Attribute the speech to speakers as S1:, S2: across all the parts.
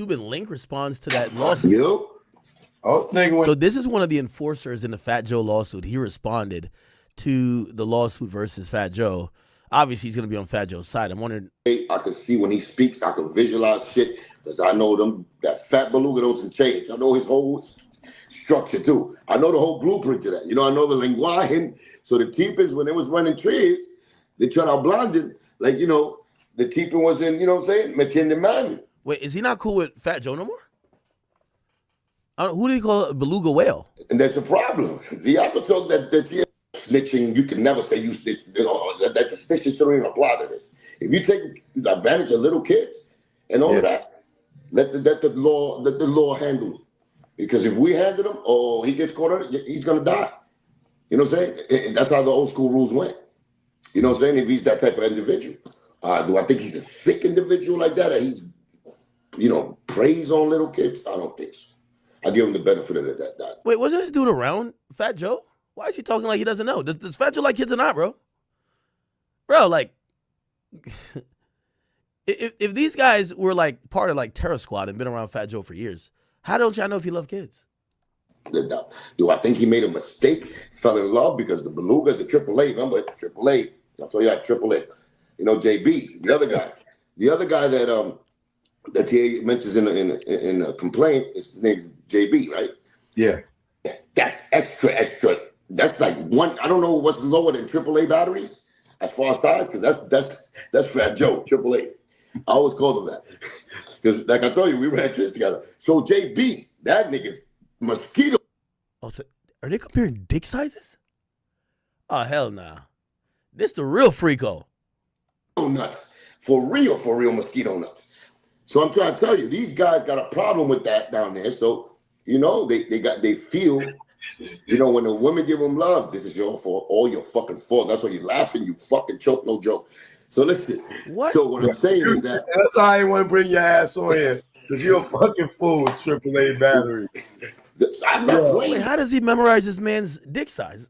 S1: Cuban Link responds to that lawsuit.
S2: Yep. Oh, nigga.
S1: So this is one of the enforcers in the Fat Joe lawsuit. He responded to the lawsuit versus Fat Joe. Obviously, he's going to be on Fat Joe's side. I'm wondering.
S2: I can see when he speaks, I can visualize shit because I know that Fat Beluga doesn't change. I know his whole structure too. I know the whole blueprint to that. You know, I know the linguaje. So the keepers, when they was running trees, they tried to blind it. Like, you know, the keeper was in, you know what I'm saying, Metienne Man.
S1: Wait, is he not cool with Fat Joe no more? Who do you call a beluga whale?
S2: And that's a problem. The other talk that snitching, you can never say you snitch. You know, that the snitching shouldn't even apply to this. If you take advantage of little kids and all of that, let the law handle it. Because if we handle him, or he gets caught on it, he's gonna die. You know what I'm saying? And that's how the old school rules went. You know what I'm saying? If he's that type of individual, do I think he's a sick individual like that? Or he's, you know, preys on little kids? I don't think so. I give him the benefit of that.
S1: Wait, wasn't this dude around Fat Joe? Why is he talking like he doesn't know? Does Fat Joe like kids or not, bro? Bro, like, if these guys were like part of like Terror Squad and been around Fat Joe for years, how don't y'all know if he loved kids?
S2: Do I think he made a mistake? Fell in love because the Beluga is a AAA. Remember, AAA. I'll tell you that AAA. You know, JB, the other guy that he mentions in a complaint, his name is JB, right?
S3: Yeah.
S2: That's extra. That's like one. I don't know what's lower than AAA batteries as far as size, because that's Fat Joe, AAA. I always call them that because, like I told you, we ran kids together. So JB, that nigga's mosquito.
S1: Oh, so are they comparing dick sizes? Oh, hell nah. This the real freako.
S2: Nuts. For real mosquito nuts. So I'm trying to tell you, these guys got a problem with that down there. So, you know, they feel, you know, when the women give them love, this is your fault, all your fucking fault. That's why you're laughing, you fucking choke, no joke. So listen.
S1: What?
S2: So what I'm saying is that
S3: that's why I didn't want to bring your ass on here. Because you're a fucking fool with AAA battery.
S2: I'm not playing.
S1: Wait, how does he memorize this man's dick size?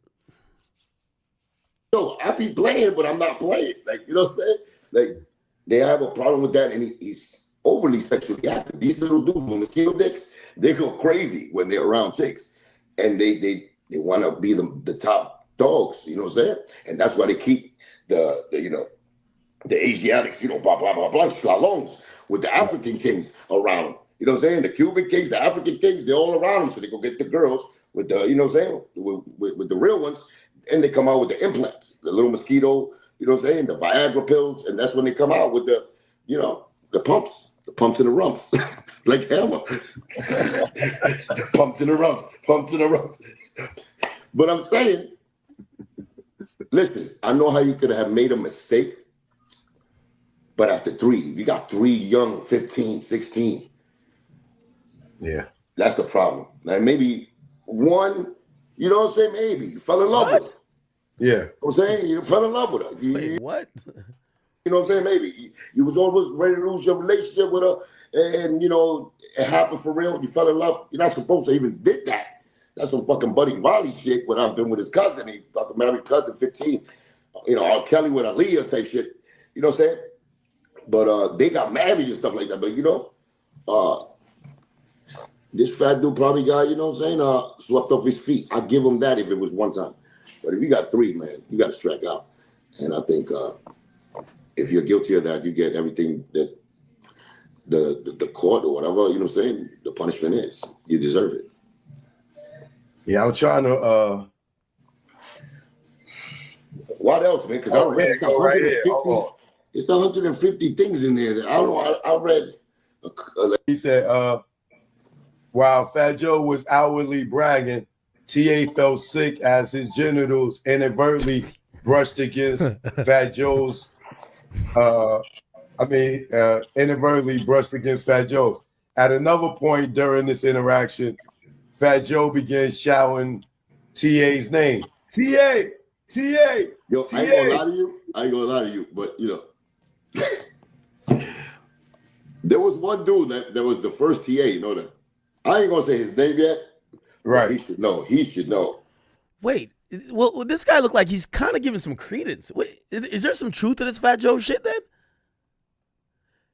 S2: So I be playing, but I'm not playing. Like, you know what I'm saying? Like, they have a problem with that, and he's overly sexually active. These little dudes with mosquito dicks, they go crazy when they're around chicks, and they want to be the top dogs. You know what I'm saying? And that's why they keep the you know, the Asiatics, you know, blah blah blah blah, slalons with the African kings around them. You know what I'm saying? The Cuban kings, the African kings, they're all around them, so they go get the girls with the, you know what I'm saying, with the real ones, and they come out with the implants, the little mosquito, you know what I'm saying, the Viagra pills, and that's when they come out with the, you know, the pumps and the rumps, like Hammer. Pumps and the rumps. But I'm saying, listen, I know how you could have made a mistake, but after three, you got three young, 15, 16.
S3: Yeah.
S2: That's the problem. Like maybe one, you know what I'm saying? Maybe you fell in love with her.
S3: Yeah.
S2: You know what I'm saying? You fell in love with her.
S1: Wait, what?
S2: You know what I'm saying? Maybe you was almost ready to lose your relationship with her, and you know it happened for real. You fell in love. You're not supposed to even did that. That's some fucking Buddy Riley shit. When I've been with his cousin, he fucking married cousin 15. You know, R. Kelly with Aaliyah type shit. You know what I'm saying? But they got married and stuff like that. But you know, this fat dude probably got, you know what I'm saying, swept off his feet. I'd give him that if it was one time. But if you got three, man, you got to strike out. And I think if you're guilty of that, you get everything that the court or whatever, you know what I'm saying, the punishment is. You deserve it.
S3: Yeah, I'm trying to...
S2: What else, man? Because I read it's 150 things in there. That I don't know. I read...
S3: He said... while Fat Joe was outwardly bragging, TA felt sick as his genitals inadvertently brushed against Fat Joe's. Inadvertently brushed against Fat Joe's. At another point during this interaction, Fat Joe began shouting TA's name. TA.
S2: Yo, I ain't gonna lie to you, but you know, there was one dude that was the first TA, you know that. I ain't gonna say his name yet.
S3: Right.
S2: He should know.
S1: Wait, well, this guy looked like he's kind of giving some credence. Wait, is there some truth to this Fat Joe shit then?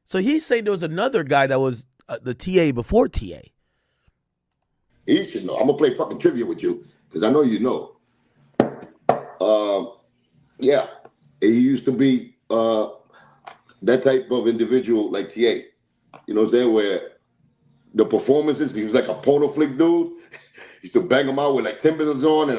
S1: So he's saying there was another guy that was the TA before TA.
S2: He should know. I'm gonna play fucking trivia with you because I know you know. Yeah, he used to be that type of individual like TA. You know what I'm saying? Where the performances, he was like a porno flick dude. Used to bang him out with like Timberlands on and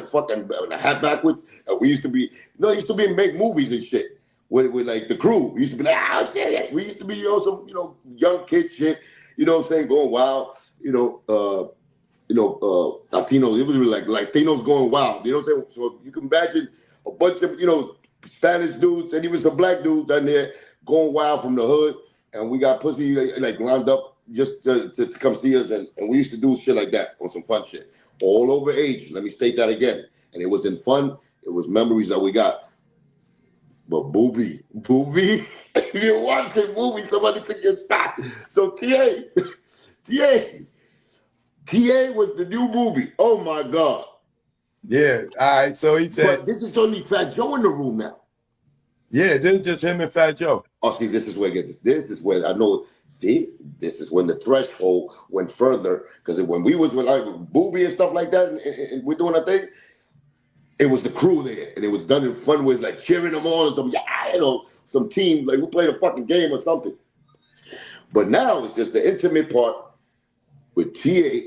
S2: a hat backwards. And we used to be, he used to be make movies and shit with like the crew. We used to be like, oh shit. We used to be, some, young kid shit. You know what I'm saying? Going wild. Latinos. It was really like Latinos going wild. You know what I'm saying? So you can imagine a bunch of, Spanish dudes and even some black dudes down there going wild from the hood. And we got pussy like lined up just to come see us. And we used to do shit like that on some fun shit. All over age. Let me state that again. And it was in fun. It was memories that we got. But Booby, if you're watching Booby, somebody took your spot. So TA was the new Booby. Oh my God.
S3: Yeah. All right. So he said,
S2: but this is only Fat Joe in the room now.
S3: Yeah, this is just him and Fat Joe.
S2: Oh, see, this is where I get this. This is where I know. See, this is when the threshold went further. Because when we was with like Booby and stuff like that, and we're doing our thing, it was the crew there, and it was done in fun ways, like cheering them on, and some team, like we played a fucking game or something. But now it's just the intimate part with TA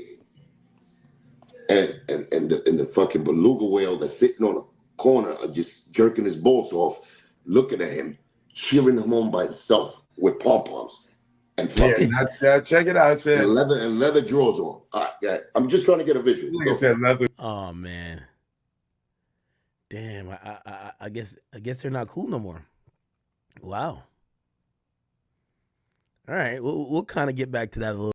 S2: and the fucking beluga whale that's sitting on a corner, just jerking his balls off, looking at him, cheering him on by himself with pom poms and fucking
S3: check it out. It said
S2: and leather drawers on. All right, yeah. I'm just trying to get a visual.
S3: Like I said, leather.
S1: Oh man, damn! I guess they're not cool no more. Wow. All right, we'll kind of get back to that a little.